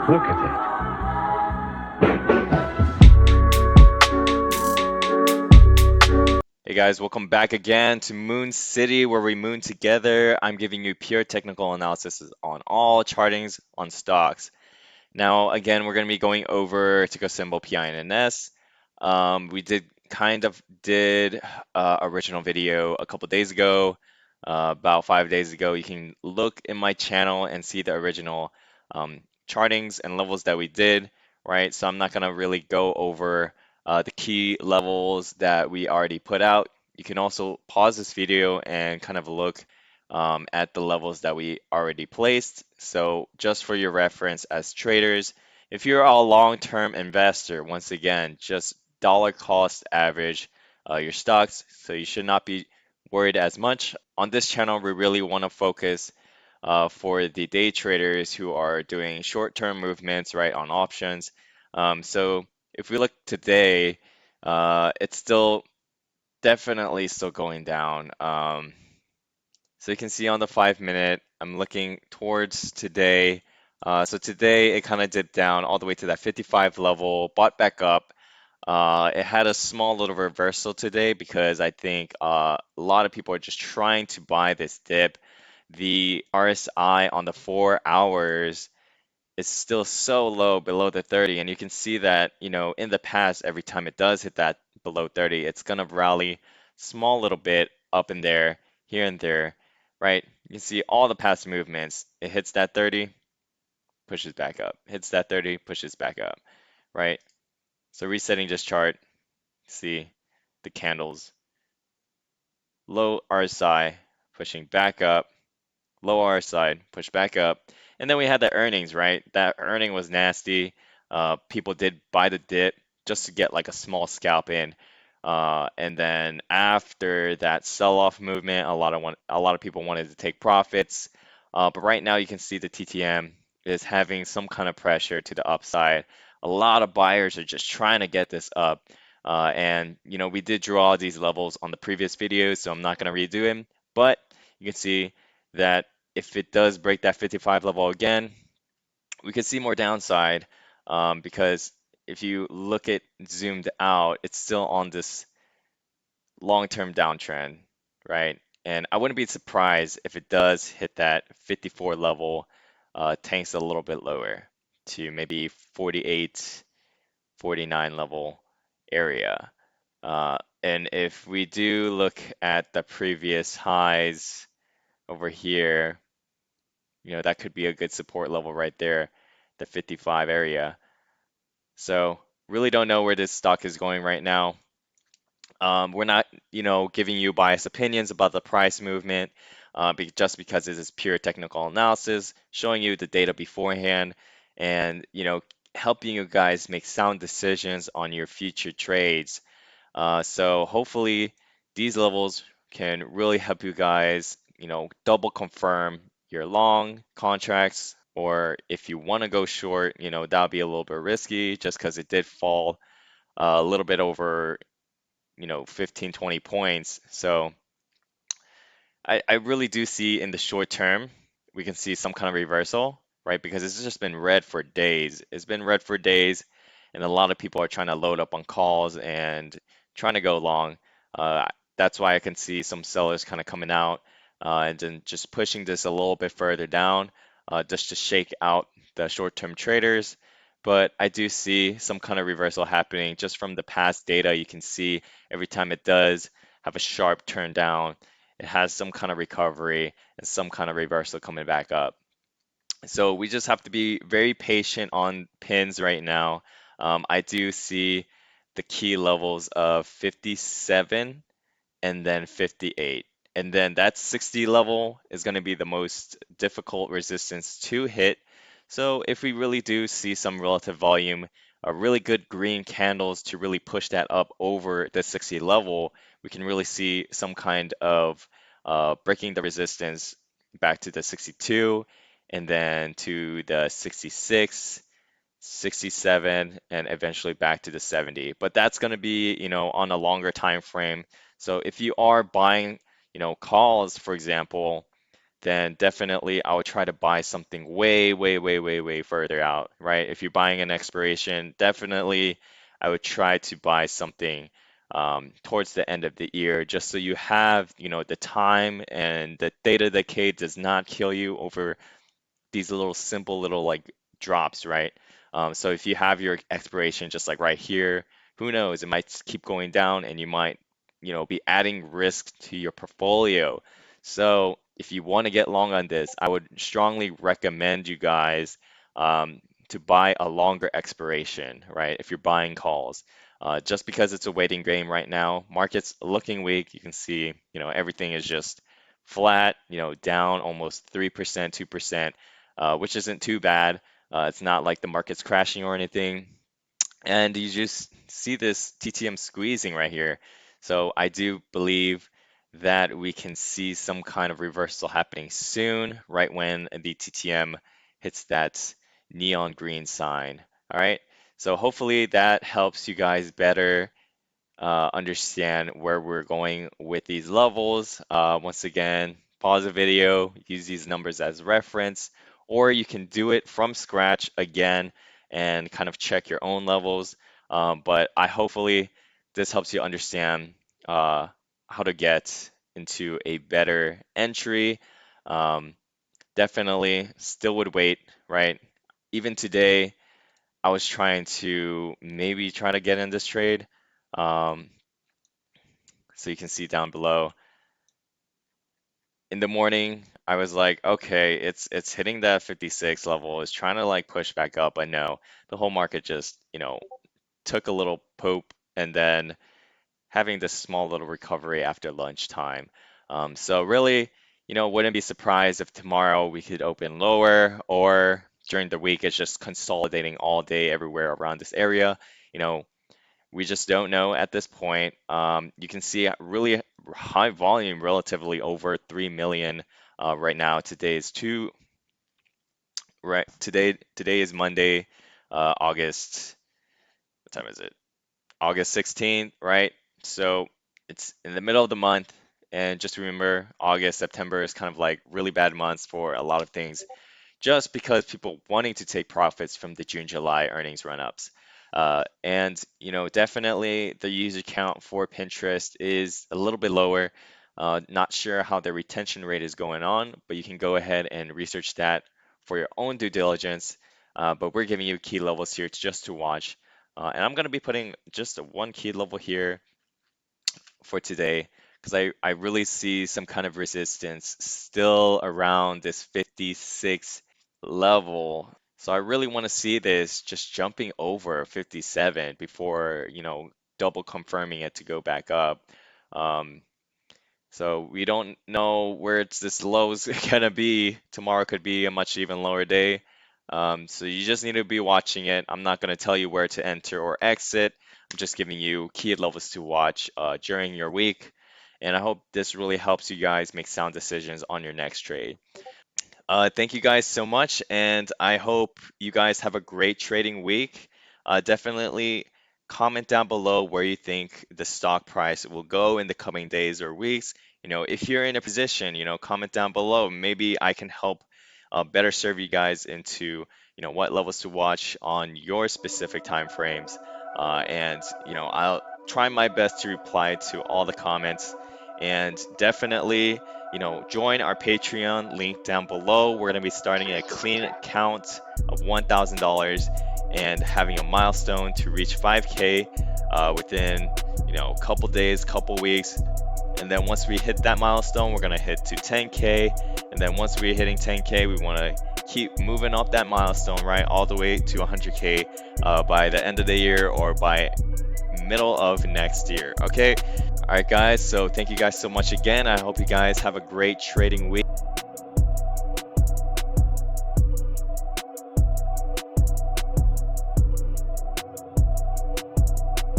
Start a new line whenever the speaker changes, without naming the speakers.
Look at it.
Hey guys, welcome back again to Moon City, where we moon together. I'm giving you pure technical analysis on all chartings on stocks. Now, again, we're going to be going over ticker symbol PINS. We did original video a couple days ago, about 5 days ago. You can look in my channel and see the original chartings and levels that we did, right? So I'm not going to really go over the key levels that we already put out. You can also pause this video and kind of look at the levels that we already placed. So just for your reference as traders, if you're a long-term investor, once again, just dollar cost average your stocks. So you should not be worried as much. On this channel, we really want to focus for the day traders who are doing short-term movements, right, on options. So if we look today, it's still definitely still going down. So you can see on the 5 minute, I'm looking towards today. So today it kind of dipped down all the way to that 55 level, bought back up. It had a small little reversal today because I think a lot of people are just trying to buy this dip. The RSI on the 4 hours is still so low below the 30, and you can see that, in the past, every time it does hit that below 30, it's gonna rally small little bit up in there, here and there, right? You can see all the past movements. It hits that 30, pushes back up, hits that 30, pushes back up, right? So resetting this chart, see the candles, low RSI, pushing back up, low RSI, push back up. And then we had the earnings, right? That earning was nasty. People did buy the dip just to get like a small scalp in. And then after that sell-off movement, a lot of people wanted to take profits. But right now you can see the TTM is having some kind of pressure to the upside. A lot of buyers are just trying to get this up. And we did draw these levels on the previous videos, so I'm not going to redo them. But you can see that if it does break that 55 level again, we could see more downside, because if you look at zoomed out, it's still on this long-term downtrend, right? And I wouldn't be surprised if it does hit that 54 level, tanks a little bit lower to maybe 48, 49 level area. And if we do look at the previous highs over here, that could be a good support level right there, the 55 area. So really don't know where this stock is going right now. We're not, giving you biased opinions about the price movement, just because this is pure technical analysis, showing you the data beforehand, and helping you guys make sound decisions on your future trades. So hopefully these levels can really help you guys, double confirm your long contracts, or if you want to go short, that'll be a little bit risky just because it did fall a little bit over, 15, 20 points. So I really do see in the short term, we can see some kind of reversal, right? Because it's just been red for days. It's been red for days, and a lot of people are trying to load up on calls and trying to go long. Uh, that's why I can see some sellers kind of coming out, and then just pushing this a little bit further down, just to shake out the short-term traders. But I do see some kind of reversal happening just from the past data. You can see every time it does have a sharp turn down, it has some kind of recovery and some kind of reversal coming back up. So we just have to be very patient on pins right now. I do see the key levels of 57 and then 58. And then that 60 level is going to be the most difficult resistance to hit. So if we really do see some relative volume, a really good green candles to really push that up over the 60 level, we can really see some kind of breaking the resistance back to the 62 and then to the 66, 67, and eventually back to the 70. But that's going to be, on a longer time frame. So if you are buying, calls, for example, then definitely I would try to buy something way, way, way, way, way further out, right? If you're buying an expiration, definitely I would try to buy something towards the end of the year, just so you have, the time and the data decay does not kill you over these little simple little like drops, right? So if you have your expiration just like right here, who knows? It might keep going down and you might, be adding risk to your portfolio. So if you want to get long on this, I would strongly recommend you guys to buy a longer expiration, right? If you're buying calls. Just because it's a waiting game right now, market's looking weak. You can see, everything is just flat, down almost 3%, 2%, which isn't too bad. It's not like the market's crashing or anything. And you just see this TTM squeezing right here. So I do believe that we can see some kind of reversal happening soon, right when the TTM hits that neon green sign. All right. So hopefully that helps you guys better understand where we're going with these levels. Once again, pause the video, use these numbers as reference, or you can do it from scratch again and kind of check your own levels. But I hopefully this helps you understand how to get into a better entry. Um, Definitely still would wait, right? Even today, I was trying to maybe try to get in this trade. Um, so you can see down below. In the morning, I was like, okay, it's hitting that 56 level, it's trying to like push back up. I know the whole market just, took a little poop and then having this small little recovery after lunchtime. So really, wouldn't be surprised if tomorrow we could open lower or during the week it's just consolidating all day everywhere around this area. You know, we just don't know at this point. You can see really high volume, relatively over 3 million right now. Today is Monday, August. What time is it? August 16th, right? So it's in the middle of the month, and just remember, August, September is kind of like really bad months for a lot of things just because people wanting to take profits from the June, July earnings run-ups. And definitely the user count for Pinterest is a little bit lower. Not sure how the retention rate is going on, but you can go ahead and research that for your own due diligence. But we're giving you key levels here just to watch. And I'm going to be putting just one key level here for today because I really see some kind of resistance still around this 56 level. So I really want to see this just jumping over 57 before, double confirming it to go back up. Um, so we don't know where this low is gonna be. Tomorrow could be a much even lower day. So you just need to be watching it. I'm not gonna tell you where to enter or exit. I'm just giving you key levels to watch during your week. And I hope this really helps you guys make sound decisions on your next trade. Thank you guys so much, and I hope you guys have a great trading week. Definitely comment down below where you think the stock price will go in the coming days or weeks. If you're in a position, comment down below. Maybe I can help better serve you guys into, what levels to watch on your specific time frames. And, I'll try my best to reply to all the comments, and definitely join our Patreon link down below. We're going to be starting a clean account of $1,000 and having a milestone to reach 5K within, a couple days, couple weeks. And then once we hit that milestone, we're going to hit to 10K. And then once we're hitting 10K, we want to keep moving up that milestone, right, all the way to 100K by the end of the year or by middle of next year. Okay. All right, guys. So thank you guys so much again. I hope you guys have a great trading week.